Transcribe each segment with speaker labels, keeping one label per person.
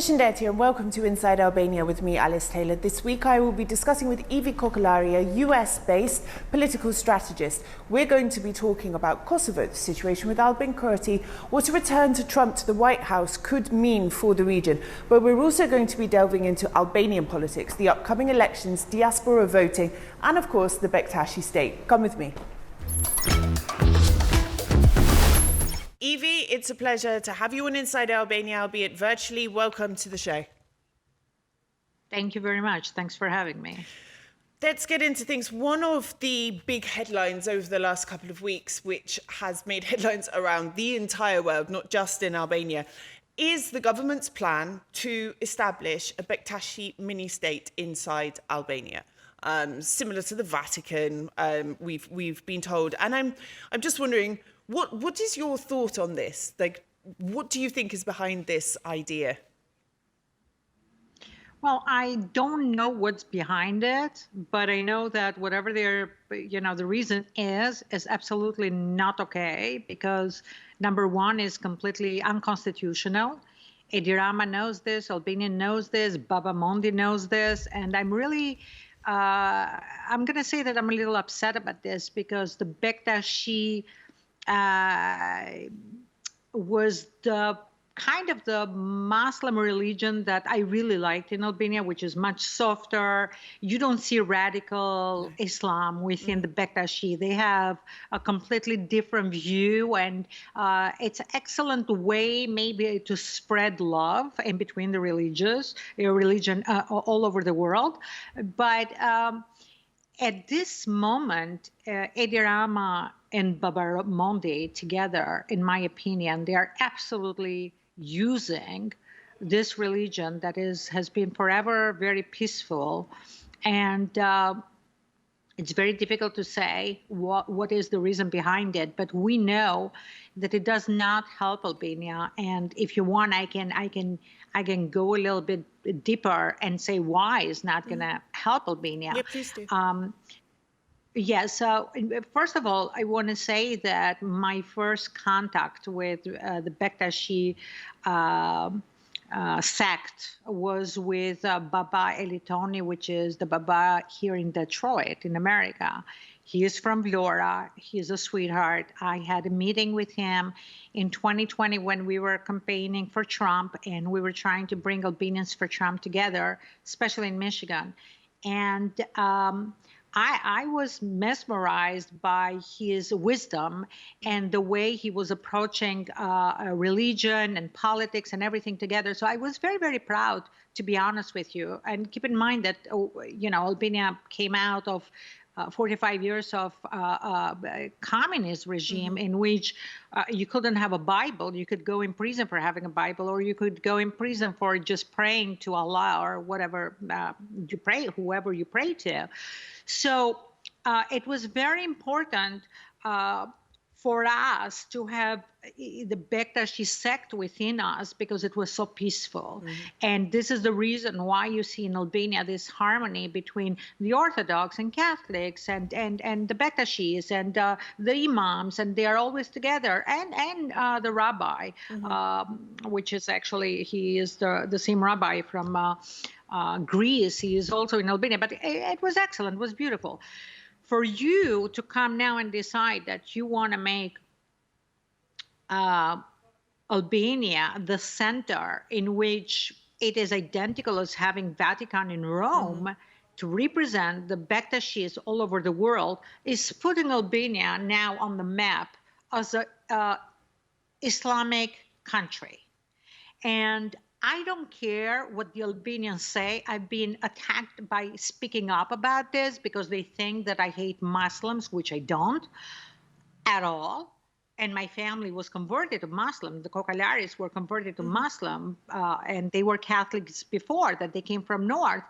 Speaker 1: Përshëndetje and welcome to Inside Albania with me, Alice Taylor. This week I will be discussing with Evi Kokalari, a US-based political strategist. We're going to be talking about Kosovo, the situation with Albin Kurti, what a return to Trump to the White House could mean for the region. But we're also going to be delving into Albanian politics, the upcoming elections, diaspora voting, and of course the Bektashi state. Come with me. Evi, it's a pleasure to have you on Inside Albania, albeit virtually. Welcome to the show.
Speaker 2: Thank you very much. Thanks for having me.
Speaker 1: Let's get into things. One of the big headlines over the last couple of weeks, which has made headlines around the entire world, not just in Albania, is the government's plan to establish a Bektashi mini-state inside Albania. Similar to the Vatican, we've been told. And I'm just wondering, what is your thought on this? Like, what do you think is behind this idea?
Speaker 2: Well, I don't know what's behind it, but I know that whatever the reason is absolutely not okay, because number one is completely unconstitutional. Evi Rama knows this, Albania knows this, Baba Mondi knows this, and I'm really, I'm going to say that I'm a little upset about this, because the Bektashi was the kind of the Muslim religion that I really liked in Albania, which is much softer. You don't see radical Islam within the Bektashi. They have a completely different view, and it's an excellent way maybe to spread love in between the religion all over the world. But at this moment, Evi Rama and Baba Mondi together, in my opinion, they are absolutely using this religion that has been forever very peaceful. And it's very difficult to say what is the reason behind it, but we know that it does not help Albania. And if you want, I can go a little bit deeper and say why it's not going to help Albania.
Speaker 1: Yeah, please do.
Speaker 2: So first of all, I want to say that my first contact with the Bektashi sect was with Baba Elitoni, which is the Baba here in Detroit, in America. He is from Vlora. He's a sweetheart. I had a meeting with him in 2020 when we were campaigning for Trump, and we were trying to bring Albanians for Trump together, especially in Michigan. And I was mesmerized by his wisdom and the way he was approaching religion and politics and everything together. So I was very, very proud, to be honest with you. And keep in mind that, Albania came out of 45 years of communist regime in which you couldn't have a Bible. You could go in prison for having a Bible, or you could go in prison for just praying to Allah or whatever you pray, whoever you pray to. So it was very important for us to have the Bektashi sect within us, because it was so peaceful. And this is the reason why you see in Albania this harmony between the Orthodox and Catholics and the Bektashis and the imams, and they are always together, and the rabbi, which is actually, he is the same rabbi from Greece. He is also in Albania, but it was excellent, it was beautiful. For you to come now and decide that you want to make Albania the center in which it is identical as having Vatican in Rome to represent the Bektashis all over the world, is putting Albania now on the map as a Islamic country. And I don't care what the Albanians say. I've been attacked by speaking up about this because they think that I hate Muslims, which I don't at all. And my family was converted to Muslim. The Kokalaris were converted to Muslim, and they were Catholics before that. They came from North.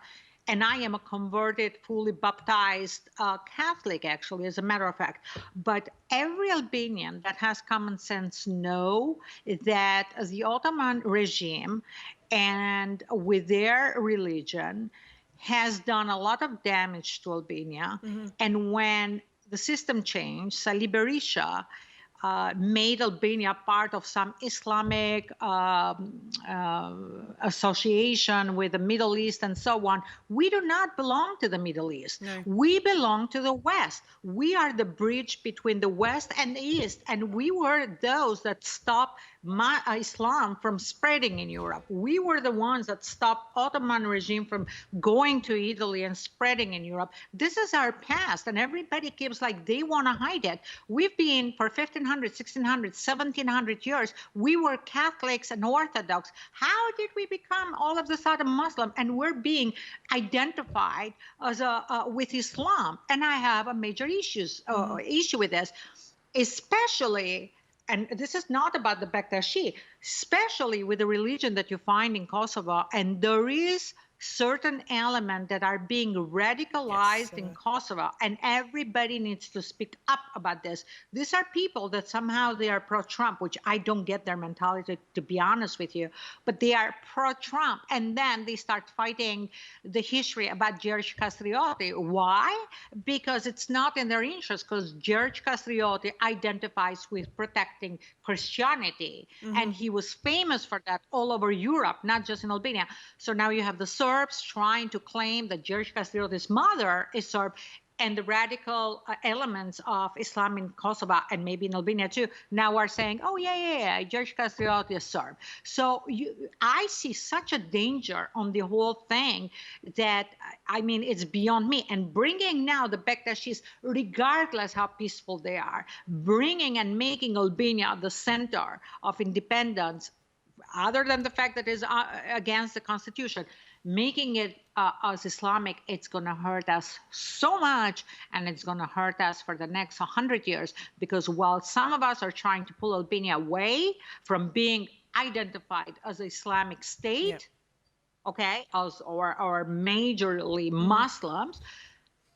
Speaker 2: And I am a converted, fully baptized Catholic, actually, as a matter of fact. But every Albanian that has common sense know that the Ottoman regime, and with their religion, has done a lot of damage to Albania. And when the system changed, Sali Berisha made Albania part of some Islamic association with the Middle East and so on. We do not belong to the Middle East.
Speaker 1: No.
Speaker 2: We belong to the West. We are the bridge between the West and the East. And we were those that stopped Islam from spreading in Europe. We were the ones that stopped Ottoman regime from going to Italy and spreading in Europe. This is our past, and everybody keeps like they want to hide it. We've been for 1500, 1600, 1700 years. We were Catholics and Orthodox. How did we become all of a sudden Muslim? And we're being identified as with Islam. And I have a major issue with this, especially. And this is not about the Bektashi, especially with the religion that you find in Kosovo. And there is certain elements that are being radicalized in Kosovo, and everybody needs to speak up about this. These are people that somehow they are pro-Trump, which I don't get their mentality, to be honest with you, but they are pro-Trump, and then they start fighting the history about George Kastrioti. Why? Because it's not in their interest, because George Kastrioti identifies with protecting Christianity, and he was famous for that all over Europe, not just in Albania. So now you have the Serbs trying to claim that George Kastrioti's mother is Serb, and the radical elements of Islam in Kosovo and maybe in Albania too now are saying, oh, yeah, George Kastrioti is Serb. So I see such a danger on the whole thing that, I mean, it's beyond me. And bringing now the Bektashis, regardless how peaceful they are, bringing and making Albania the center of independence, other than the fact that it's against the constitution, making it as Islamic, it's going to hurt us so much, and it's going to hurt us for the next 100 years, because while some of us are trying to pull Albania away from being identified as an Islamic state, okay, or majorly Muslims,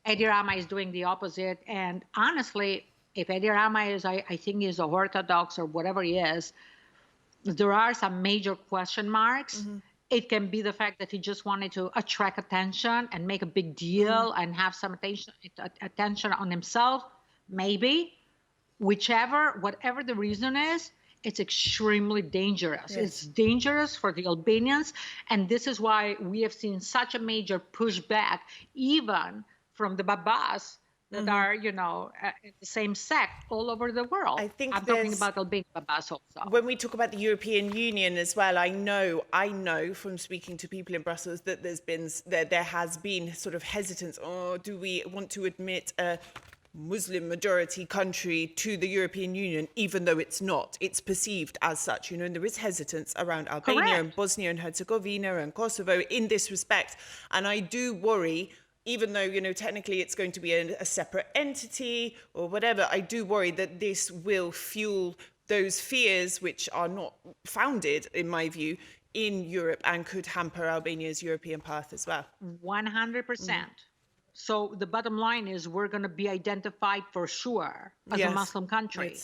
Speaker 2: Edi Rama is doing the opposite. And honestly, if Edi Rama is, I think he's Orthodox or whatever he is, there are some major question marks. It can be the fact that he just wanted to attract attention and make a big deal and have some attention on himself. Maybe, whatever the reason is, it's extremely dangerous. It's dangerous for the Albanians. And this is why we have seen such a major pushback, even from the Babas that are, in the same sect all over the world.
Speaker 1: I think
Speaker 2: I'm talking about Albanian Babas also.
Speaker 1: When we talk about the European Union as well, I know from speaking to people in Brussels that there has been sort of hesitance. Oh, do we want to admit a Muslim majority country to the European Union, even though it's not? It's perceived as such, and there is hesitance around Albania and Bosnia and Herzegovina and Kosovo in this respect. And I do worry, even though, technically it's going to be a separate entity or whatever, I do worry that this will fuel those fears which are not founded, in my view, in Europe, and could hamper Albania's European path as well.
Speaker 2: 100%. So the bottom line is we're going to be identified for sure as a Muslim country.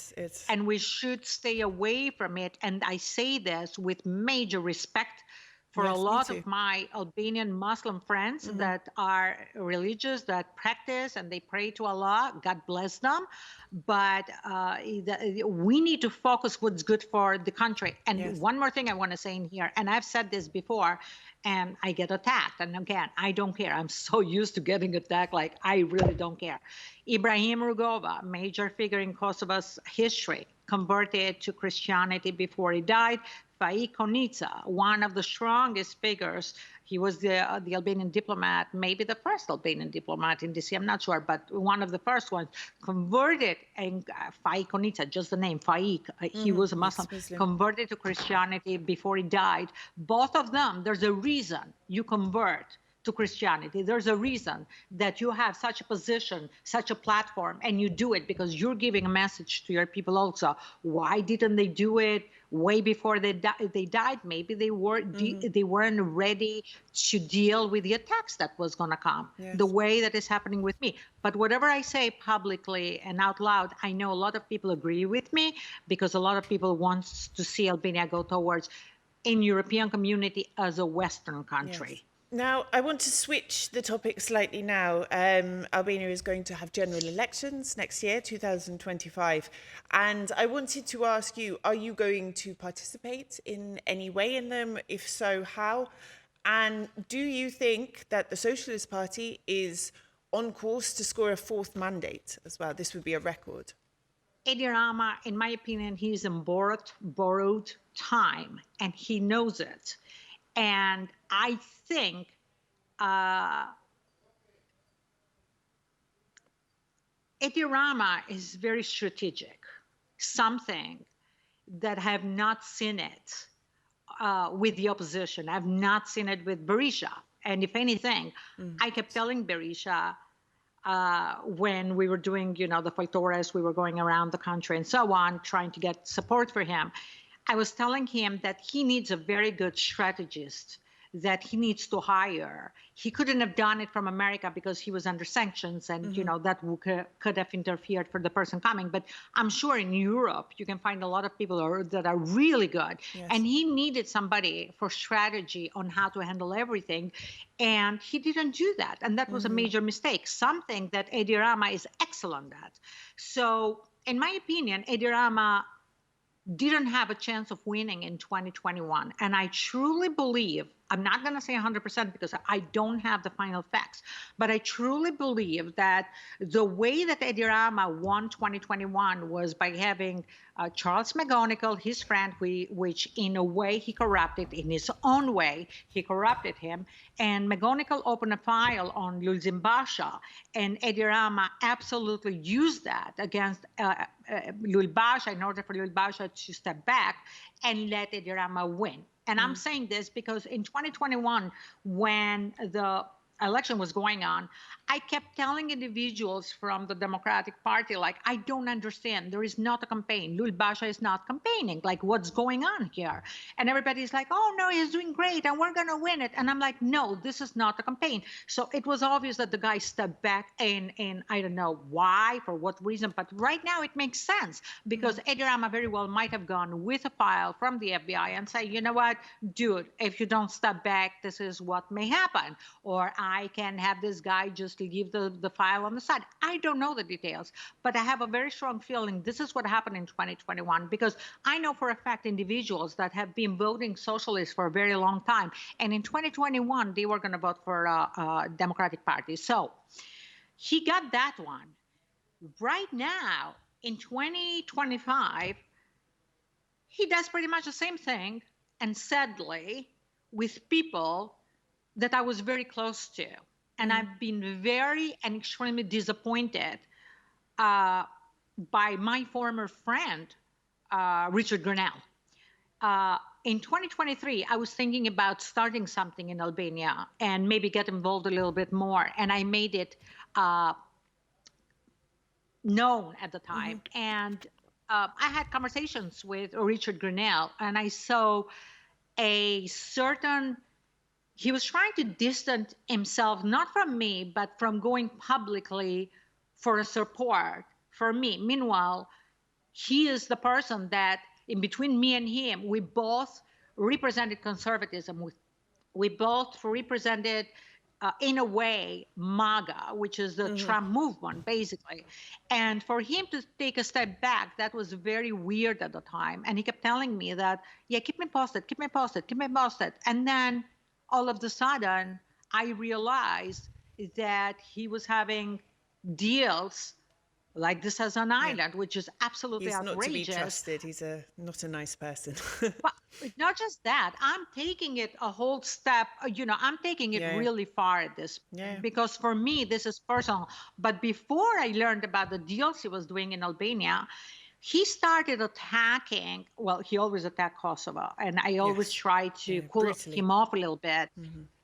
Speaker 2: And we should stay away from it. And I say this with major respect for a lot of my Albanian Muslim friends that are religious, that practice, and they pray to Allah. God bless them. But we need to focus what's good for the country. And one more thing I want to say in here, and I've said this before, and I get attacked. And again, I don't care. I'm so used to getting attacked, like I really don't care. Ibrahim Rugova, major figure in Kosovo's history, converted to Christianity before he died. Faik Konica, one of the strongest figures. He was the Albanian diplomat, maybe the first Albanian diplomat in DC, I'm not sure, but one of the first ones, converted. And Faik Konica, just the name, Faik, he was a Muslim, converted to Christianity before he died. Both of them, there's a reason you convert to Christianity. There's a reason that you have such a position, such a platform, and you do it because you're giving a message to your people also. Why didn't they do it way before they died? Maybe they weren't ready to deal with the attacks that was going to come, the way that is happening with me. But whatever I say publicly and out loud, I know a lot of people agree with me, because a lot of people want to see Albania go towards in European community as a Western country.
Speaker 1: Now, I want to switch the topic slightly now. Albania is going to have general elections next year, 2025. And I wanted to ask you, are you going to participate in any way in them? If so, how? And do you think that the Socialist Party is on course to score a fourth mandate as well? This would be a record.
Speaker 2: Edi Rama, in my opinion, he's in borrowed time, and he knows it. And I think Edi Rama is very strategic, something that I have not seen it with the opposition. I've not seen it with Berisha. And if anything, I kept telling Berisha when we were doing, the Faltores, we were going around the country and so on, trying to get support for him. I was telling him that he needs a very good strategist that he needs to hire. He couldn't have done it from America because he was under sanctions, and that could have interfered for the person coming. But I'm sure in Europe you can find a lot of people that are really good.
Speaker 1: Yes.
Speaker 2: And he needed somebody for strategy on how to handle everything, and he didn't do that. And that was a major mistake, something that Edi Rama is excellent at. So in my opinion, Edi Rama didn't have a chance of winning in 2021. And I truly believe, I'm not going to say 100% because I don't have the final facts, but I truly believe that the way that Edi Rama won 2021 was by having Charles McGonigal, his friend, which in a way he corrupted, in his own way, he corrupted him. And McGonigal opened a file on Lulzimbasha, and Edi Rama absolutely used that against Lulbasha in order for Lulbasha to step back and let Edi Rama win. And I'm saying this because in 2021, when the election was going on, I kept telling individuals from the Democratic Party, like, I don't understand. There is not a campaign. Lulbasha is not campaigning. Like, what's going on here? And everybody's like, oh, no, he's doing great, and we're going to win it. And I'm like, no, this is not a campaign. So it was obvious that the guy stepped back, and I don't know why, for what reason, but right now it makes sense because Edi Rama very well might have gone with a file from the FBI and say, you know what, dude, if you don't step back, this is what may happen. Or I can have this guy just leave the file on the side. I don't know the details, but I have a very strong feeling this is what happened in 2021 because I know for a fact individuals that have been voting socialist for a very long time. And in 2021, they were going to vote for Democratic Party. So he got that one. Right now, in 2025, he does pretty much the same thing. And sadly, with people that I was very close to. And I've been very and extremely disappointed by my former friend, Richard Grenell. In 2023, I was thinking about starting something in Albania and maybe get involved a little bit more. And I made it known at the time. And I had conversations with Richard Grenell, and I saw a certain... He was trying to distance himself, not from me, but from going publicly for a support for me. Meanwhile, he is the person that, in between me and him, we both represented conservatism. We both represented, in a way, MAGA, which is the Trump movement, basically. And for him to take a step back, that was very weird at the time. And he kept telling me that, yeah, keep me posted, keep me posted, keep me posted. And then all of a sudden, I realized that he was having deals like this as an island, which is absolutely outrageous.
Speaker 1: He's not to be trusted. He's not a nice person.
Speaker 2: But not just that, I'm taking it a whole step, I'm taking it really far at this point, because for me, this is personal. But before I learned about the deals he was doing in Albania, he started attacking, well, he always attacked Kosovo, and I always try to cool him off a little bit.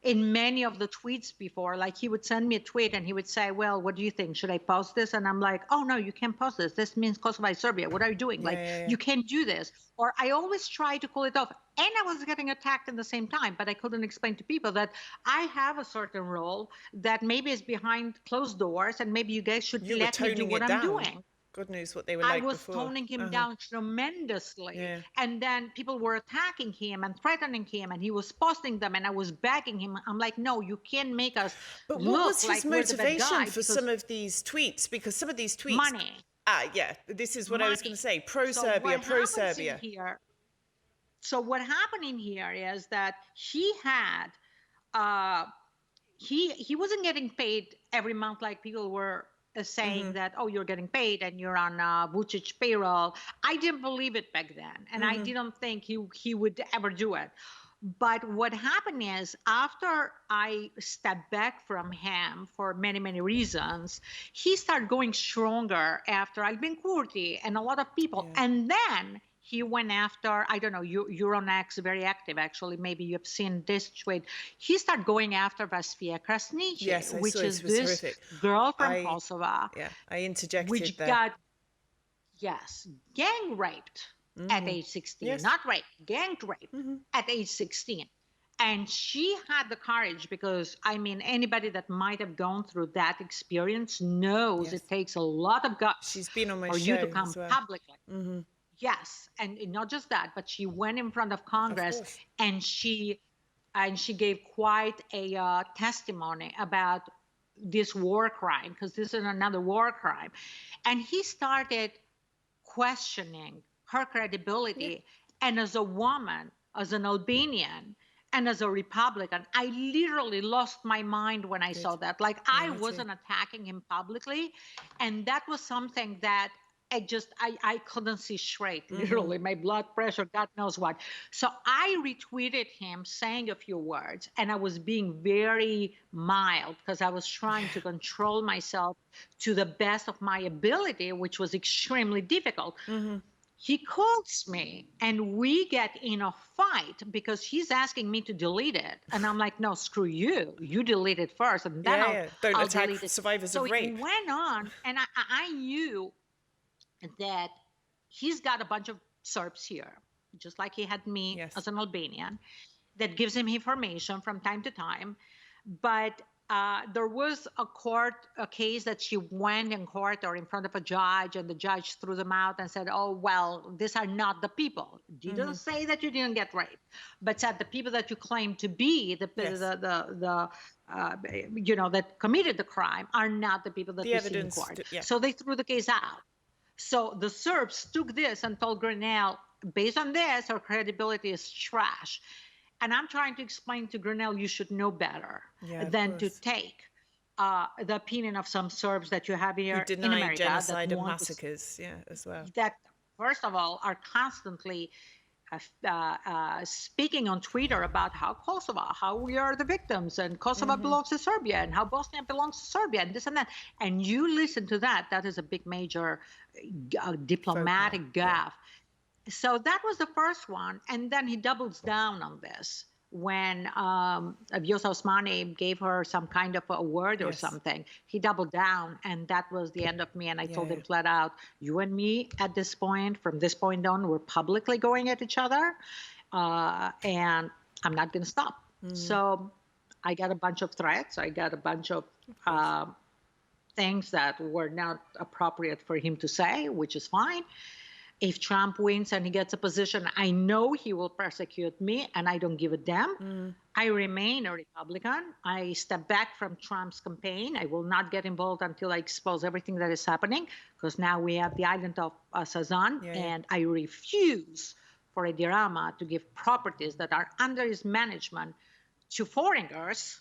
Speaker 2: In many of the tweets before, like he would send me a tweet and he would say, well, what do you think? Should I post this? And I'm like, oh, no, you can't post this. This means Kosovo is Serbia. What are you doing? You can't do this. Or I always try to cool it off. And I was getting attacked at the same time, but I couldn't explain to people that I have a certain role that maybe is behind closed doors, and maybe you guys should let me do what I'm doing.
Speaker 1: God knows what they were
Speaker 2: I
Speaker 1: like
Speaker 2: was
Speaker 1: before.
Speaker 2: toning him down tremendously.
Speaker 1: Yeah.
Speaker 2: And then people were attacking him and threatening him, and he was posting them, and I was begging him. I'm like, no, you can't make us
Speaker 1: But what
Speaker 2: look
Speaker 1: was his
Speaker 2: like we're the bad
Speaker 1: motivation
Speaker 2: guy
Speaker 1: for some of these tweets? Because some of these tweets,
Speaker 2: money,
Speaker 1: yeah, this is what I was going
Speaker 2: money.
Speaker 1: to say.
Speaker 2: So
Speaker 1: Pro-Serbia,
Speaker 2: what happens in
Speaker 1: pro-Serbia.
Speaker 2: here? So what happened in here is that he had, uh, he wasn't getting paid every month like people were saying that, oh, you're getting paid and you're on Vucic payroll. I didn't believe it back then, and I didn't think he would ever do it. But what happened is, after I stepped back from him for many, many reasons, he started going stronger after Albin Kurti and a lot of people.
Speaker 1: Yeah.
Speaker 2: And then he went after, I don't know, Euronews, very active actually. Maybe you've seen this tweet. He started going after Vasfia Krasniqi,
Speaker 1: Yes, I
Speaker 2: which
Speaker 1: saw it.
Speaker 2: is
Speaker 1: It was
Speaker 2: this
Speaker 1: horrific.
Speaker 2: girl from Kosovo.
Speaker 1: Yeah, I interjected
Speaker 2: which
Speaker 1: there.
Speaker 2: got, yes, gang raped at age 16.
Speaker 1: Yes.
Speaker 2: Not raped, gang raped at age 16. And she had the courage, because I mean, anybody that might have gone through that experience knows it takes a lot of guts
Speaker 1: She's been on my
Speaker 2: for
Speaker 1: show
Speaker 2: you to come
Speaker 1: as well.
Speaker 2: publicly. Yes, and not just that, but she went in front of Congress,
Speaker 1: course.
Speaker 2: and she gave quite a testimony about this war crime, because this is another war crime. And he started questioning her credibility. And as a woman, as an Albanian, and as a Republican, I literally lost my mind when I saw that. Like, I wasn't attacking him publicly. And that was something that I couldn't see straight, literally. My blood pressure, God knows what. So I retweeted him saying a few words, and I was being very mild because I was trying to control myself to the best of my ability, which was extremely difficult. He calls me and we get in a fight because he's asking me to delete it. And I'm like, no, screw you. You delete it first, and then
Speaker 1: Don't
Speaker 2: I'll
Speaker 1: attack
Speaker 2: delete it.
Speaker 1: survivors of
Speaker 2: So
Speaker 1: rape.
Speaker 2: it went on, and I knew that he's got a bunch of Serbs here, just like he had me as an Albanian, that gives him information from time to time. But there was a case that she went in court or in front of a judge, and the judge threw them out and said, oh, well, these are not the people. Didn't say that you didn't get raped, but said the people that you claim to be that committed the crime are not the people that we see in court. So they threw the case out. So the Serbs took this and told Grenell, based on this, her credibility is trash. And I'm trying to explain to Grenell, you should know better than to take the opinion of some Serbs that you have here in America.
Speaker 1: Genocide and massacres, as well.
Speaker 2: That, first of all, are constantly speaking on Twitter about how Kosovo, how we are the victims, and Kosovo belongs to Serbia, and how Bosnia belongs to Serbia, and this and that. And you listen to that, that is a big major diplomatic gaffe. So that was the first one. And then he doubles down on this when Vjosa Osmani gave her some kind of a award or something. He doubled down, and that was the end of me. And I told him flat out, you and me at this point, from this point on, we're publicly going at each other, and I'm not going to stop. So I got a bunch of threats. I got a bunch of things that were not appropriate for him to say, which is fine. If Trump wins and he gets a position, I know he will persecute me, and I don't give a damn. I remain a Republican. I step back from Trump's campaign. I will not get involved until I expose everything that is happening, because now we have the island of Sazan, and I refuse for Edi Rama to give properties that are under his management to foreigners,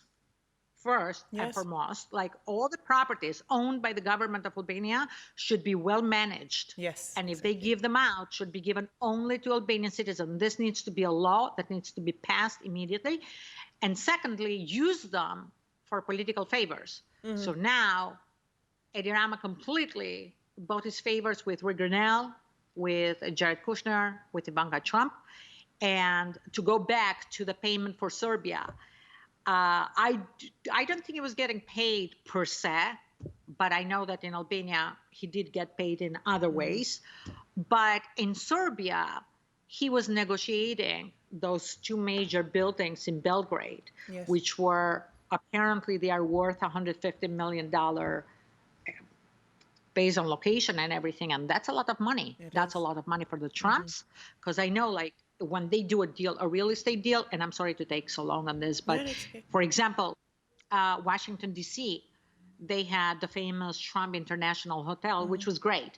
Speaker 2: first and foremost. Like, all the properties owned by the government of Albania should be well managed. And if they give them out, should be given only to Albanian citizens. This needs to be a law that needs to be passed immediately. And secondly, use them for political favors. So now Edi Rama completely bought his favors with Rick Grenell, with Jared Kushner, with Ivanka Trump. And to go back to the payment for Serbia, I don't think he was getting paid per se, but I know that in Albania he did get paid in other ways. But in Serbia, he was negotiating those two major buildings in Belgrade, which were apparently they are worth $150 million based on location and everything. And that's a lot of money. That's a lot of money for the Trumps, because I know, like, when they do a deal, a real estate deal, and I'm sorry to take so long on this, but for example, Washington, D.C., they had the famous Trump International Hotel, which was great.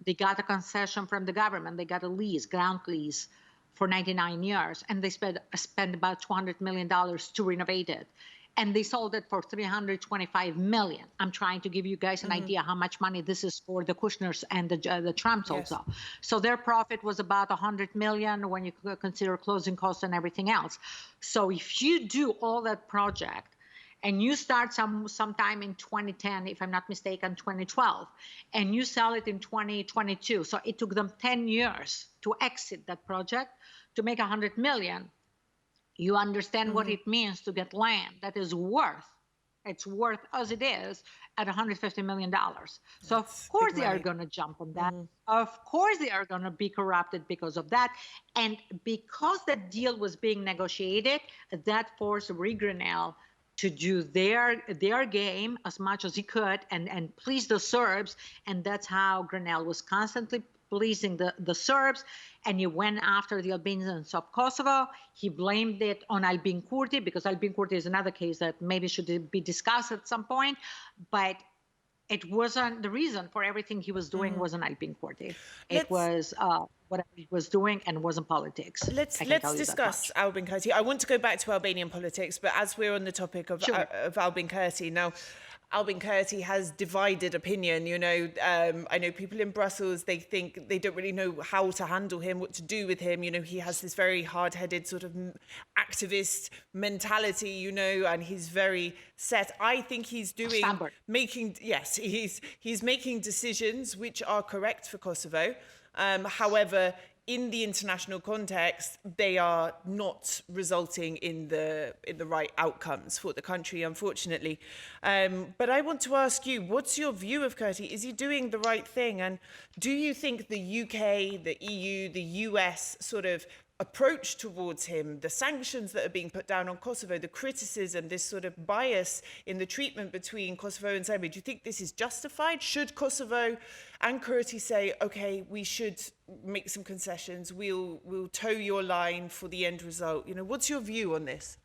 Speaker 2: They got a concession from the government. They got a lease, ground lease, for 99 years, and they spent about $200 million to renovate it. And they sold it for $325 million. I'm trying to give you guys an idea how much money this is for the Kushners and the Trumps also. So their profit was about $100 million when you consider closing costs and everything else. So if you do all that project, and you start sometime in 2010, if I'm not mistaken, 2012, and you sell it in 2022. So it took them 10 years to exit that project to make $100 million. You understand what it means to get land that is it's worth as it is at $150 million. So of course they are going to jump on that. Of course they are going to be corrupted because of that. And because that deal was being negotiated, that forced Grinnell to do their game as much as he could and please the Serbs. And that's how Grinnell was constantly pleasing the Serbs. And he went after the Albanians of Kosovo. He blamed it on Albin Kurti, because Albin Kurti is another case that maybe should be discussed at some point. But it wasn't the reason for everything he was doing wasn't Albin Kurti. It was what he was doing, and wasn't politics.
Speaker 1: Let's discuss Albin Kurti. I want to go back to Albanian politics, but as we're on the topic of Albin Kurti now, Albin Kurti has divided opinion. You know, I know people in Brussels, they think they don't really know how to handle him, what to do with him. You know, he has this very hard-headed sort of activist mentality, you know, and he's very set. I think he's making decisions which are correct for Kosovo. However, in the international context, they are not resulting in the right outcomes for the country, unfortunately. But I want to ask you, what's your view of Kurti? Is he doing the right thing? And do you think the UK, the EU, the US sort of approach towards him, the sanctions that are being put down on Kosovo, the criticism, this sort of bias in the treatment between Kosovo and Serbia, do you think this is justified? Should Kosovo and Kurti say, okay, we should make some concessions, we'll toe your line for the end result? You know, what's your view on this?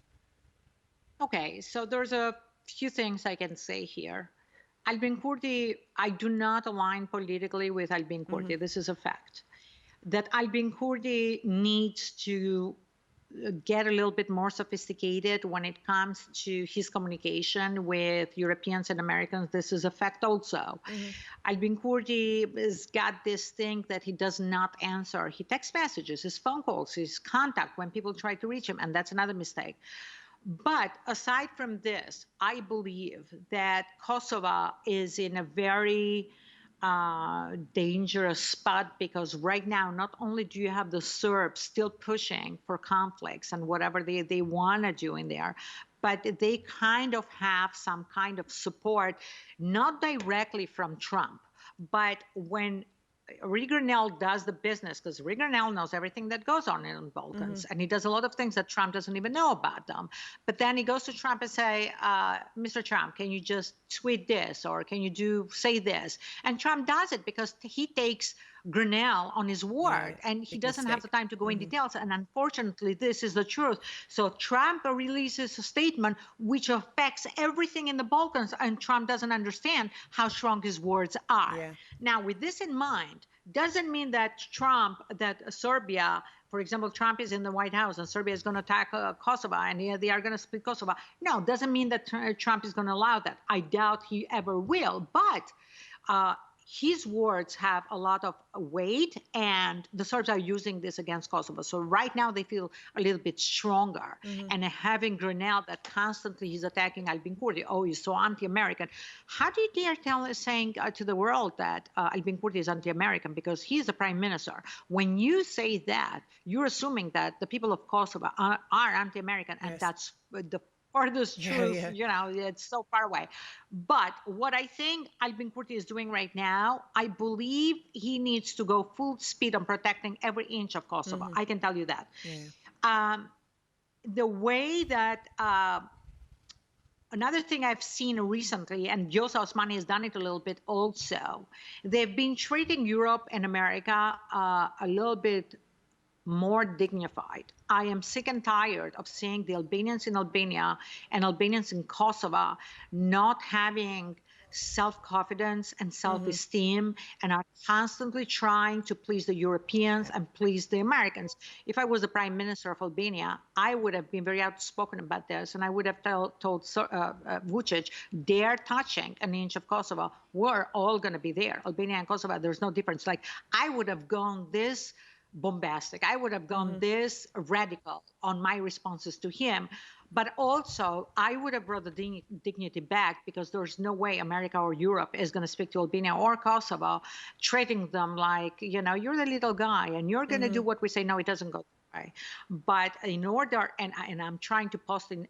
Speaker 2: Okay, so there's a few things I can say here. Albin Kurti, I do not align politically with Albin Kurti. This is a fact. That Albin Kurti needs to get a little bit more sophisticated when it comes to his communication with Europeans and Americans. This is a fact also. Albin Kurti has got this thing that he does not answer. He text messages, his phone calls, his contact when people try to reach him, and that's another mistake. But aside from this, I believe that Kosovo is in a very dangerous spot, because right now, not only do you have the Serbs still pushing for conflicts and whatever they want to do in there, but they kind of have some kind of support, not directly from Trump, but when Grinnell does the business, because Grinnell knows everything that goes on in the Balkans, and he does a lot of things that Trump doesn't even know about them. But then he goes to Trump and say, Mr. Trump, can you just tweet this, or can you say this? And Trump does it because he takes Grinnell on his word, and he doesn't have the time to go in details. And unfortunately, this is the truth. So Trump releases a statement which affects everything in the Balkans, and Trump doesn't understand how strong his words are. Now, with this in mind, doesn't mean that Serbia, for example, Trump is in the White House and Serbia is going to attack Kosovo, and they are going to split Kosovo. No, doesn't mean that Trump is going to allow that. I doubt he ever will, but his words have a lot of weight, and the Serbs are using this against Kosovo. So right now they feel a little bit stronger. And having Grinnell that constantly he's attacking Albin Kurti, oh, he's so anti-American. How do you dare saying to the world that Albin Kurti is anti-American? Because he's the prime minister. When you say that, you're assuming that the people of Kosovo are anti-American, and that's the farthest truth, you know, it's so far away. But what I think Albin Kurti is doing right now, I believe he needs to go full speed on protecting every inch of Kosovo. I can tell you that. The way that Another thing I've seen recently, and Vjosa Osmani has done it a little bit also, they've been treating Europe and America a little bit more dignified. I am sick and tired of seeing the Albanians in Albania and Albanians in Kosovo not having self-confidence and self-esteem and are constantly trying to please the Europeans and please the Americans. If I was the prime minister of Albania, I would have been very outspoken about this, and I would have told Vucic, they're touching an inch of Kosovo. We're all going to be there. Albania and Kosovo, there's no difference. Like, I would have gone this bombastic. I would have gone this radical on my responses to him. But also, I would have brought the dignity back, because there's no way America or Europe is going to speak to Albania or Kosovo, treating them like, you know, you're the little guy and you're going to do what we say. No, it doesn't go that way. But in order, and I'm trying to post in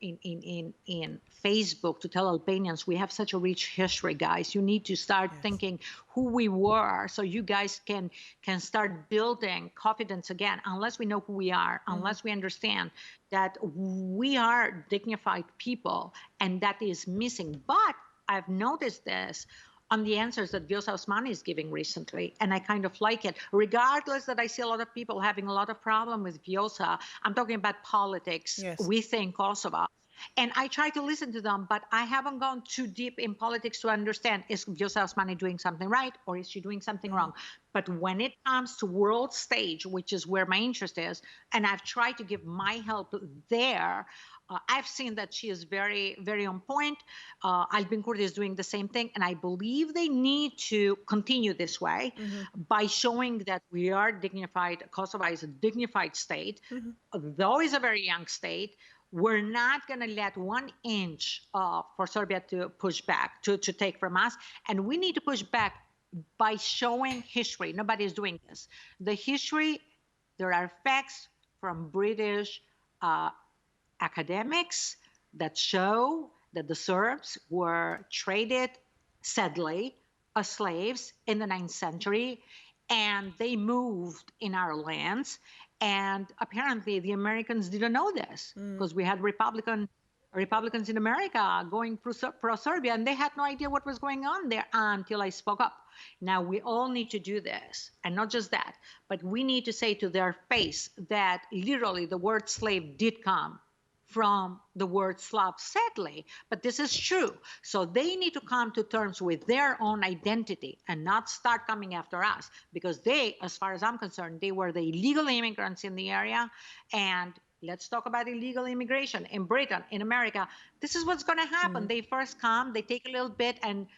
Speaker 2: Facebook to tell Albanians, we have such a rich history, guys. You need to start thinking who we were, so you guys can start building confidence again. Unless we know who we are, unless we understand that we are dignified people, and that is missing. But I've noticed this on the answers that Vjosa Osmani is giving recently, and I kind of like it. Regardless that I see a lot of people having a lot of problem with Vjosa, I'm talking about politics within Kosovo. And I try to listen to them, but I haven't gone too deep in politics to understand, is Vjosa Osmani doing something right, or is she doing something wrong? But when it comes to world stage, which is where my interest is, and I've tried to give my help there, I've seen that she is very, very on point. Albin Kurti is doing the same thing, and I believe they need to continue this way by showing that we are dignified. Kosovo is a dignified state, though it's a very young state. We're not going to let 1 inch for Serbia to push back, to take from us. And we need to push back by showing history. Nobody is doing this. The history, there are facts from British academics that show that the Serbs were traded, sadly, as slaves in the 9th century, and they moved in our lands. And apparently the Americans didn't know this, because we had Republicans in America going pro-Serbia, and they had no idea what was going on there until I spoke up. Now we all need to do this, and not just that, but we need to say to their face that literally the word slave did come from the word Slav, sadly, but this is true. So they need to come to terms with their own identity and not start coming after us, because they, as far as I'm concerned, they were the illegal immigrants in the area. And let's talk about illegal immigration in Britain, in America. This is what's going to happen. They first come, they take a little bit, and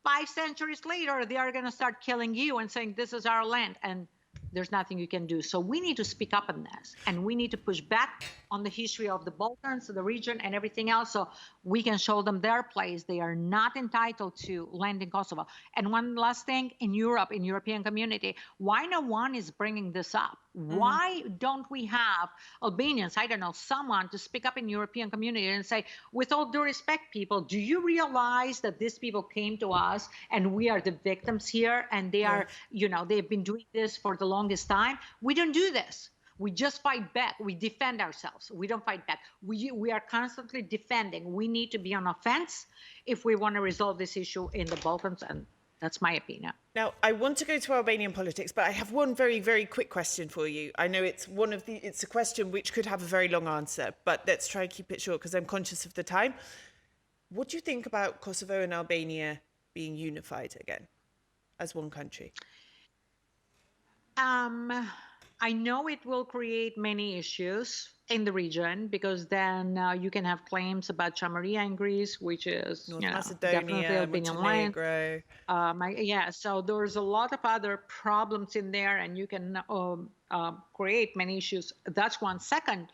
Speaker 2: 5 centuries later, they are going to start killing you and saying, this is our land. And there's nothing you can do. So we need to speak up on this, and we need to push back on the history of the Balkans, the region, and everything else, so we can show them their place. They are not entitled to land in Kosovo. And one last thing, in Europe, in European community, why no one is bringing this up? Why don't we have Albanians, I don't know, someone to speak up in European community and say, with all due respect, people, do you realize that these people came to us and we are the victims here, and they are, you know, they've been doing this for the longest time? We don't do this. We just fight back. We defend ourselves. We don't fight back. We are constantly defending. We need to be on offense if we want to resolve this issue in the Balkans, and that's my opinion.
Speaker 1: Now, I want to go to Albanian politics, but I have one very, very quick question for you. I know it's a question which could have a very long answer, but let's try and keep it short because I'm conscious of the time. What do you think about Kosovo and Albania being unified again as one country?
Speaker 2: I know it will create many issues in the region, because then you can have claims about Chameria in Greece, which is
Speaker 1: North
Speaker 2: Macedonia,
Speaker 1: Montenegro.
Speaker 2: So there's a lot of other problems in there, and you can create many issues. That's one. Second,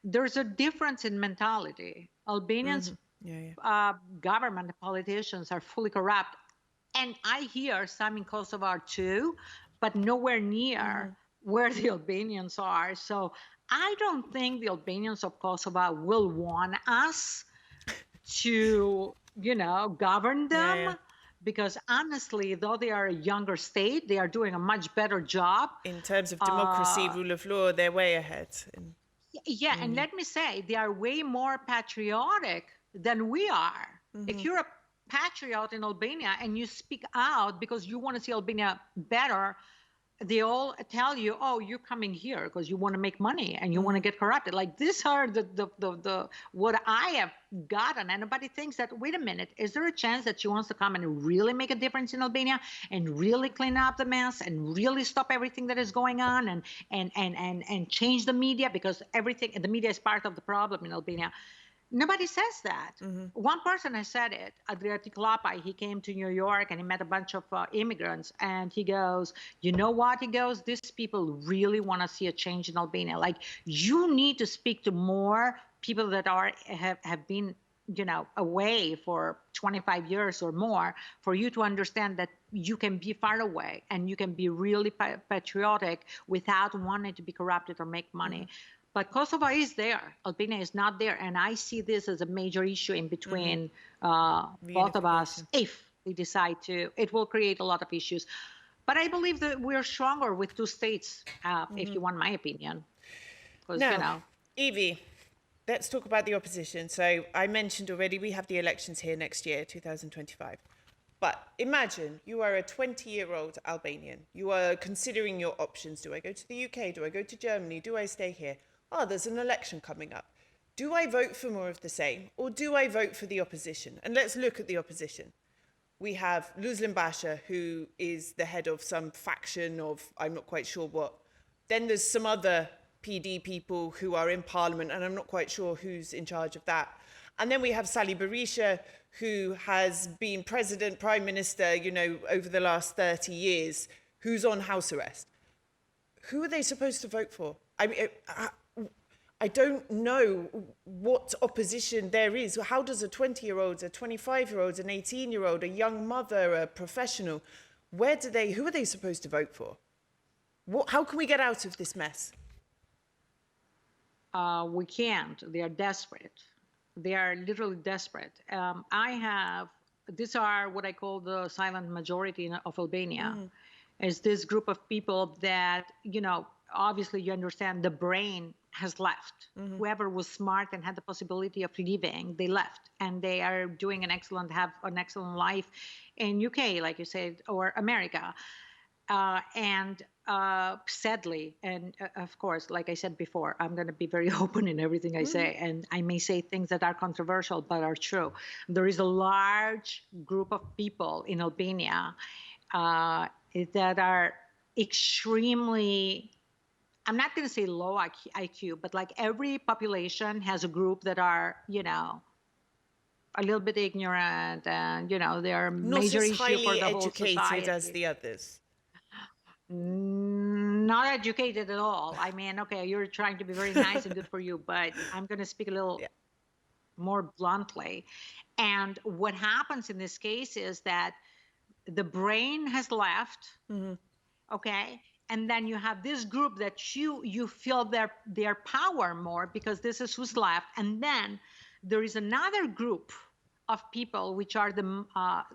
Speaker 2: there's a difference in mentality. Albanians, government politicians are fully corrupt, and I hear some in Kosovo are too, but nowhere near where the Albanians are. So I don't think the Albanians of Kosovo will want us to, govern them. Because honestly, though they are a younger state, they are doing a much better job.
Speaker 1: In terms of democracy, rule of law, they're way ahead.
Speaker 2: And let me say, they are way more patriotic than we are. If you're a patriot in Albania and you speak out because you want to see Albania better, they all tell you, oh, you're coming here because you want to make money and you want to get corrupted. Like, these are the what I have gotten. And nobody thinks that, wait a minute, is there a chance that she wants to come and really make a difference in Albania and really clean up the mess and really stop everything that is going on and change the media, because the media is part of the problem in Albania. Nobody says that. One person has said it, Adriatic Lapai. He came to New York and he met a bunch of immigrants, and he goes, you know what? He goes, these people really want to see a change in Albania. Like, you need to speak to more people that have been, away for 25 years or more, for you to understand that you can be far away and you can be really patriotic without wanting to be corrupted or make money. But Kosovo is there. Albania is not there. And I see this as a major issue in between both of us. If we decide to, it will create a lot of issues. But I believe that we're stronger with two states, if you want my opinion.
Speaker 1: Now, Evi, let's talk about the opposition. So I mentioned already, we have the elections here next year, 2025. But imagine you are a 20-year-old Albanian. You are considering your options. Do I go to the UK? Do I go to Germany? Do I stay here? Oh, there's an election coming up. Do I vote for more of the same, or do I vote for the opposition? And let's look at the opposition. We have Luzlin Basha, who is the head of some faction of, I'm not quite sure what. Then there's some other PD people who are in parliament, and I'm not quite sure who's in charge of that. And then we have Sali Berisha, who has been president, prime minister, over the last 30 years, who's on house arrest. Who are they supposed to vote for? I mean, I don't know what opposition there is. How does a 20-year-old, a 25-year-old, an 18-year-old, a young mother, a professional, who are they supposed to vote for? How can we get out of this mess?
Speaker 2: We can't. They are desperate. They are literally desperate. These are what I call the silent majority of Albania. Is this group of people that, obviously you understand the brain has left. Whoever was smart and had the possibility of leaving, they left, and they are doing have an excellent life in UK, like you said, or America. And sadly, and of course, like I said before, I'm going to be very open in everything I say, and I may say things that are controversial but are true. There is a large group of people in Albania that are extremely, I'm not going to say low IQ, but like every population has a group that are, a little bit ignorant, and, they're a major issue for the whole society.
Speaker 1: Not as highly educated as the others.
Speaker 2: Not educated at all. I mean, okay, you're trying to be very nice and good for you, but I'm going to speak a little more bluntly. And what happens in this case is that the brain has left, okay? And then you have this group that you feel their power more, because this is who's left. And then there is another group of people which are the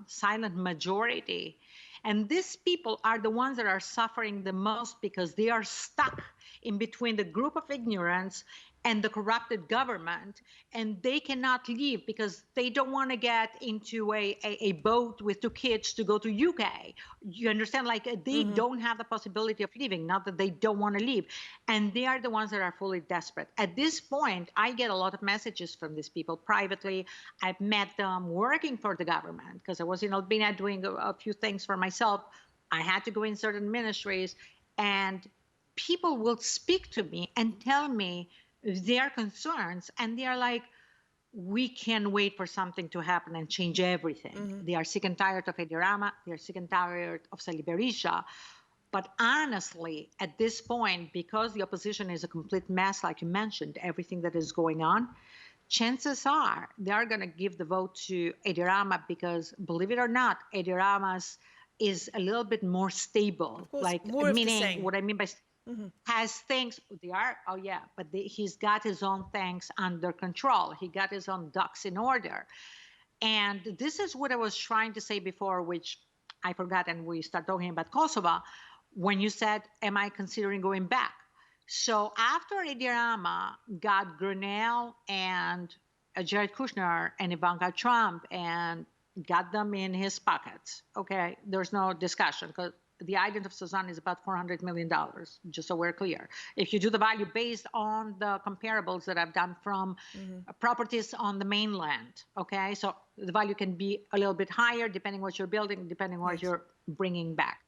Speaker 2: silent majority. And these people are the ones that are suffering the most, because they are stuck in between the group of ignorance and the corrupted government, and they cannot leave because they don't want to get into a boat with two kids to go to UK. You understand? Like, they don't have the possibility of leaving, not that they don't want to leave. And they are the ones that are fully desperate. At this point, I get a lot of messages from these people privately. I've met them working for the government, because I was in Albania doing a few things for myself. I had to go in certain ministries, and people will speak to me and tell me their concerns, and they are like, we can't wait for something to happen and change everything. They are sick and tired of Edi Rama. They are sick and tired of Sali Berisha. But honestly, at this point, because the opposition is a complete mess, like you mentioned, everything that is going on, chances are they are going to give the vote to Edi Rama, because, believe it or not, Edi Rama's is a little bit more stable.
Speaker 1: Of course,
Speaker 2: like,
Speaker 1: more
Speaker 2: meaning,
Speaker 1: of the same.
Speaker 2: what I mean by has things, they are, oh yeah, but he's got his own things under control. He got his own ducks in order. And this is what I was trying to say before, which I forgot, and we start talking about Kosovo, when you said, am I considering going back? So after Edi Rama got Grenell and Jared Kushner and Ivanka Trump and got them in his pockets. Okay, there's no discussion because the island of Suzanne is about $400 million, just so we're clear. If you do the value based on the comparables that I've done from properties on the mainland, okay, so the value can be a little bit higher depending what you're building, depending what you're bringing back.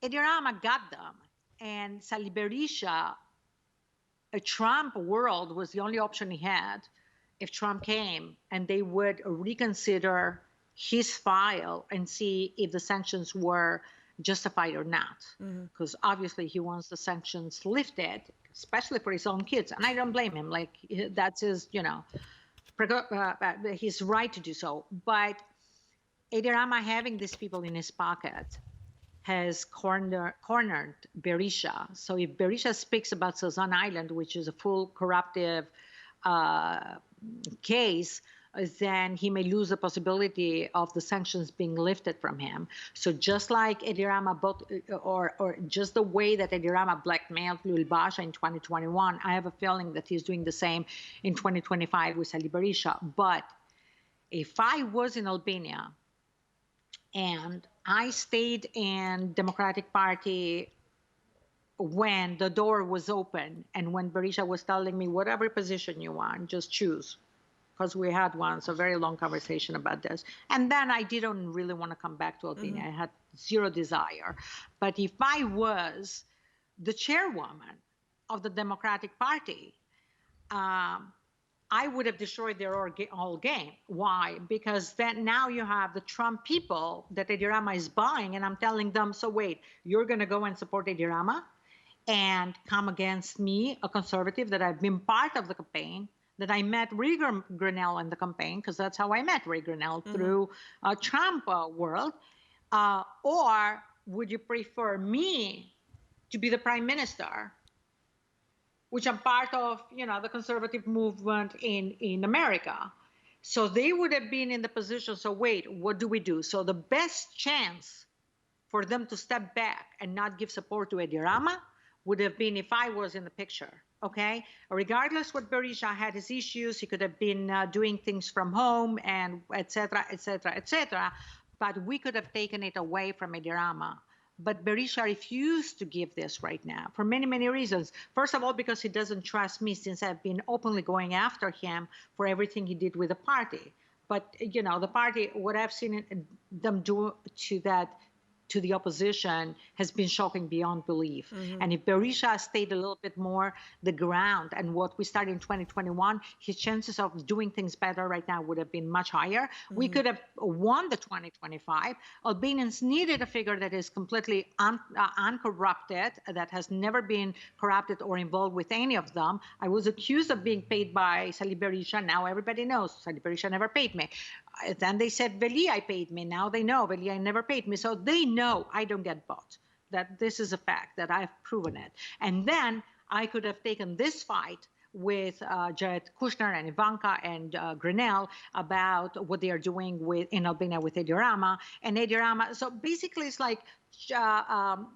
Speaker 2: Edi Rama got them, and Sali Berisha, a Trump world was the only option he had if Trump came, and they would reconsider his file and see if the sanctions were justified or not. Because obviously he wants the sanctions lifted, especially for his own kids. And I don't blame him. Like, that's his, his right to do so. But Edi Rama having these people in his pocket has cornered Berisha. So if Berisha speaks about Suzanne Island, which is a full corruptive case, then he may lose the possibility of the sanctions being lifted from him. So just like Edi Rama, or just the way that Edi Rama blackmailed Lul Basha in 2021, I have a feeling that he's doing the same in 2025 with Sali Berisha. But if I was in Albania and I stayed in Democratic Party when the door was open and when Berisha was telling me, whatever position you want, just choose, because we had once a very long conversation about this. And then I didn't really want to come back to Albania. I had zero desire. But if I was the chairwoman of the Democratic Party, I would have destroyed their whole game. Why? Because then now you have the Trump people that Edi Rama is buying, and I'm telling them, so wait, you're going to go and support Edi Rama and come against me, a conservative that I've been part of the campaign, that I met Ray Grenell in the campaign, because that's how I met Ray Grenell, through a Trump world. Or would you prefer me to be the prime minister, which I'm part of, the conservative movement in America? So they would have been in the position, so wait, what do we do? So the best chance for them to step back and not give support to Edi Rama would have been if I was in the picture, okay? Regardless what Berisha had his issues, he could have been doing things from home and et cetera, et cetera, et cetera, but we could have taken it away from Edi Rama. But Berisha refused to give this right now for many, many reasons. First of all, because he doesn't trust me, since I've been openly going after him for everything he did with the party. But, the party, what I've seen them do to the opposition has been shocking beyond belief. And if Berisha stayed a little bit more the ground and what we started in 2021, his chances of doing things better right now would have been much higher. We could have won the 2025. Albanians needed a figure that is completely uncorrupted, that has never been corrupted or involved with any of them. I was accused of being paid by Sali Berisha. Now everybody knows Sali Berisha never paid me. Then they said Velia paid me. Now they know Velia never paid me. So they know I don't get bought. That this is a fact, that I've proven it. And then I could have taken this fight with Jared Kushner and Ivanka and Grenell about what they are doing in Albania with Edi Rama. And Edi Rama, so basically it's like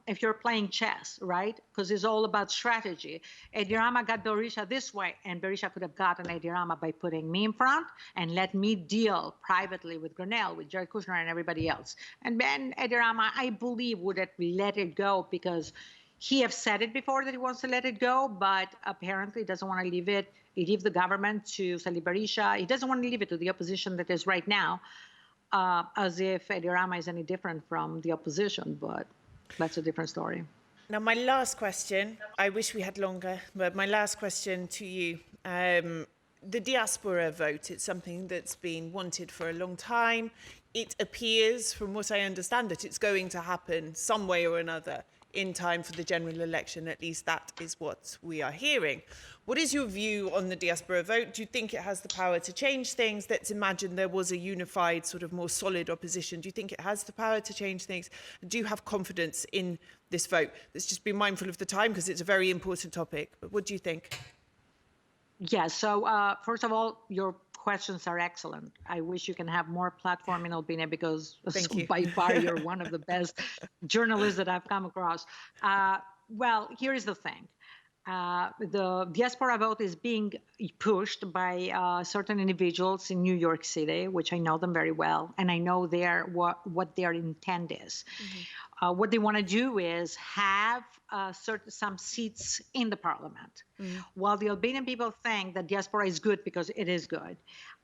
Speaker 2: if you're playing chess, right? Because it's all about strategy. Edi Rama got Berisha this way, and Berisha could have gotten Edi Rama by putting me in front and let me deal privately with Grenell, with Jared Kushner and everybody else. And then Edi Rama, I believe, would have let it go, because he have said it before that he wants to let it go, but apparently doesn't want to leave it. He leave the government to Sali Berisha. He doesn't want to leave it to the opposition that is right now, as if Edi Rama is any different from the opposition, but that's a different story.
Speaker 1: Now, my last question, I wish we had longer, but my last question to you, the diaspora vote, it's something that's been wanted for a long time. It appears, from what I understand, that it's going to happen some way or another in time for the general election. At least that is what we are hearing. What is your view on the diaspora vote? Do you think it has the power to change things? Let's imagine there was a unified, sort of more solid opposition. Do you think it has the power to change things? Do you have confidence in this vote? Let's just be mindful of the time, because it's a very important topic. But what do you think?
Speaker 2: Yeah, so first of all, your questions are excellent. I wish you can have more platform in Albania, because by far you're one of the best journalists that I've come across. Well, here is the thing. The diaspora vote is being pushed by certain individuals in New York City, which I know them very well, and I know what their intent is. What they want to do is have some seats in the parliament. While the Albanian people think that diaspora is good because it is good,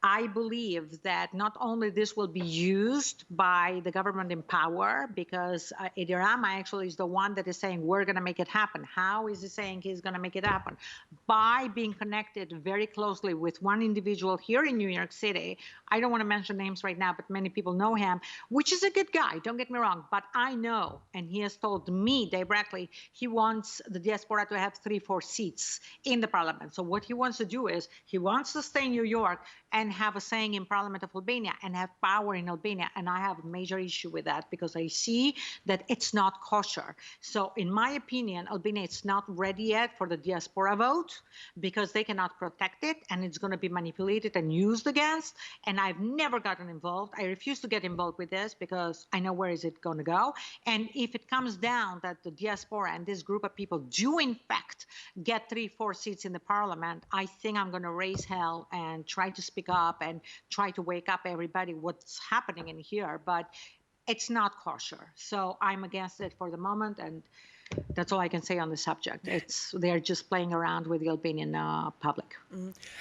Speaker 2: I believe that not only this will be used by the government in power, because Edi Rama actually is the one that is saying we're going to make it happen. How is he saying he's going to make it happen? By being connected very closely with one individual here in New York City. I don't want to mention names right now, but many people know him, which is a good guy, don't get me wrong, but I know, and he has told me directly, he wants the diaspora to have 3-4 seats in the parliament. So what he wants to do is he wants to stay in New York and have a saying in Parliament of Albania and have power in Albania. And I have a major issue with that because I see that it's not kosher. So in my opinion, Albania is not ready yet for the diaspora vote because they cannot protect it and it's going to be manipulated and used against. And I've never gotten involved. I refuse to get involved with this because I know where is it going to go. And if it comes down that the diaspora and this group of people do in fact get 3-4 seats in the parliament, I think I'm going to raise hell and try to speak up and try to wake up everybody what's happening in here. But it's not kosher. So I'm against it for the moment. And that's all I can say on the subject. They're just playing around with the Albanian public.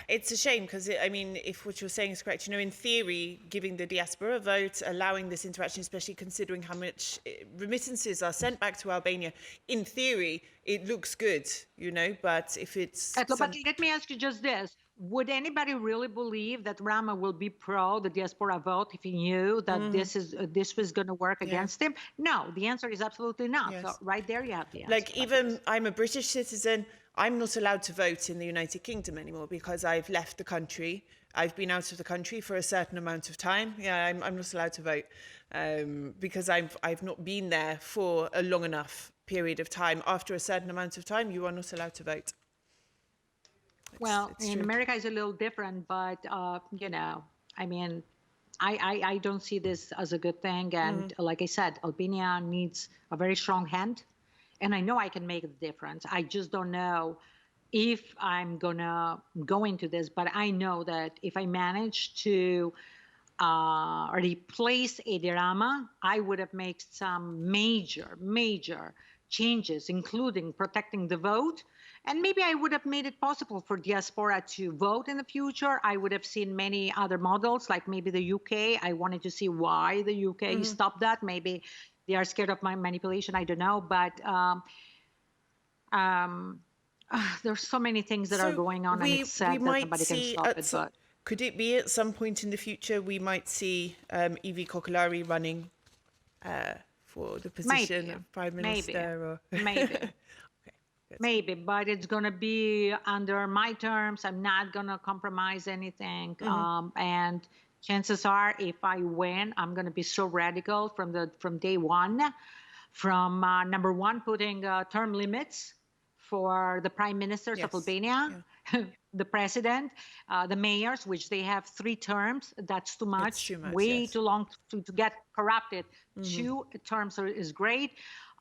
Speaker 1: It's a shame because, I mean, if what you're saying is correct, you know, in theory, giving the diaspora a vote, allowing this interaction, especially considering how much remittances are sent back to Albania, in theory, it looks good, you know, but if it's...
Speaker 2: But let me ask you just this. Would anybody really believe that Rama will be pro the diaspora vote if he knew that this was going to work against him? No, the answer is absolutely not.
Speaker 1: Yes.
Speaker 2: So right there you have the answer.
Speaker 1: Like even I'm a British citizen, I'm not allowed to vote in the United Kingdom anymore because I've left the country. I've been out of the country for a certain amount of time. Yeah, I'm not allowed to vote because I've not been there for a long enough period of time. After a certain amount of time, you are not allowed to vote.
Speaker 2: Well, in America it's a little different, but you know, I mean, I don't see this as a good thing. And like I said, Albania needs a very strong hand, and I know I can make the difference. I just don't know if I'm gonna go into this, but I know that if I manage to replace Edi Rama, I would have made some major changes, including protecting the vote. And maybe I would have made it possible for diaspora to vote in the future. I would have seen many other models, like maybe the UK. I wanted to see why the UK stopped that. Maybe they are scared of my manipulation. I don't know. But there's so many things that are going on, and it's sad that nobody can stop it. But
Speaker 1: could it be at some point in the future we might see Evi Kokalari running for the position of Prime Minister?
Speaker 2: Maybe. Maybe, but it's going to be under my terms. I'm not going to compromise anything. And chances are, if I win, I'm going to be so radical from day one. From number one, putting term limits for the prime ministers of Albania, the president, the mayors, which they have 3 terms. That's too much, way too long to get corrupted. 2 terms is great.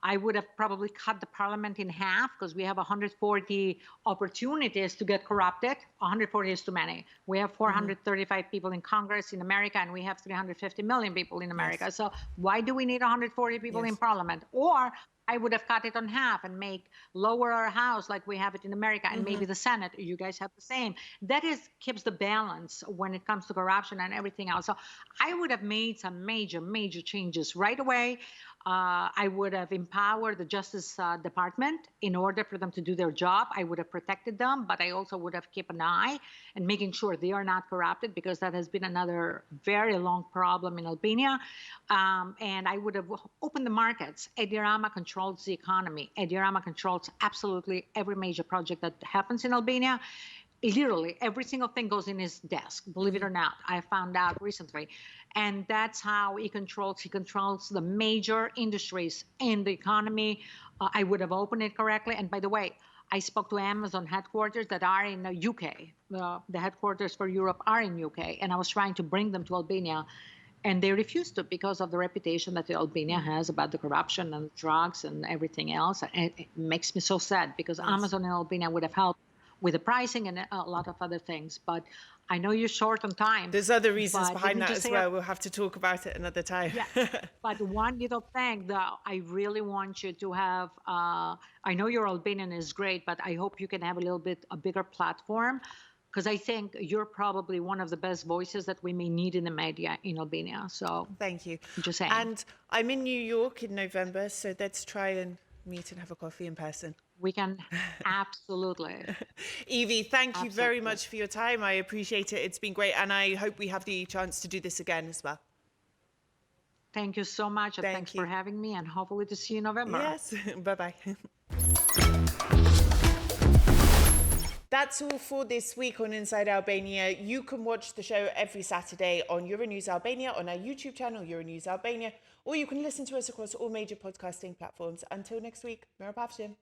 Speaker 2: I would have probably cut the parliament in half because we have 140 opportunities to get corrupted. 140 is too many. We have 435 people in Congress in America, and we have 350 million people in America. So why do we need 140 people in parliament? Or I would have cut it on half and make lower our house like we have it in America, and maybe the Senate, you guys have the same. That keeps the balance when it comes to corruption and everything else. So I would have made some major changes right away. I would have empowered the Justice Department in order for them to do their job. I would have protected them, but I also would have kept an eye and making sure they are not corrupted, because that has been another very long problem in Albania. And I would have opened the markets. Edi Rama controls the economy. Edi Rama controls absolutely every major project that happens in Albania. Literally every single thing goes in his desk, believe it or not. I found out recently. And that's how he controls the major industries in the economy. I would have opened it correctly. And by the way, I spoke to Amazon headquarters that are in the UK. The headquarters for Europe are in UK. And I was trying to bring them to Albania. And they refuse to because of the reputation that Albania has about the corruption and drugs and everything else. And it makes me so sad because Amazon in Albania would have helped with the pricing and a lot of other things. But I know you're short on time.
Speaker 1: There's other reasons behind that as well. We'll have to talk about it another time.
Speaker 2: Yeah, but one little thing that I really want you to have, I know your Albanian is great, but I hope you can have a bigger platform, because I think you're probably one of the best voices that we may need in the media in Albania. So
Speaker 1: thank you.
Speaker 2: Just saying.
Speaker 1: And I'm in New York in November, so let's try and meet and have a coffee in person.
Speaker 2: We can, absolutely.
Speaker 1: Evi, thank you very much for your time. I appreciate it. It's been great. And I hope we have the chance to do this again as well.
Speaker 2: Thank you so much. And thanks for having me. And hopefully to see you in November.
Speaker 1: Yes. Bye-bye. That's all for this week on Inside Albania. You can watch the show every Saturday on Euronews Albania, on our YouTube channel, Euronews Albania, or you can listen to us across all major podcasting platforms. Until next week, Mirapavshim.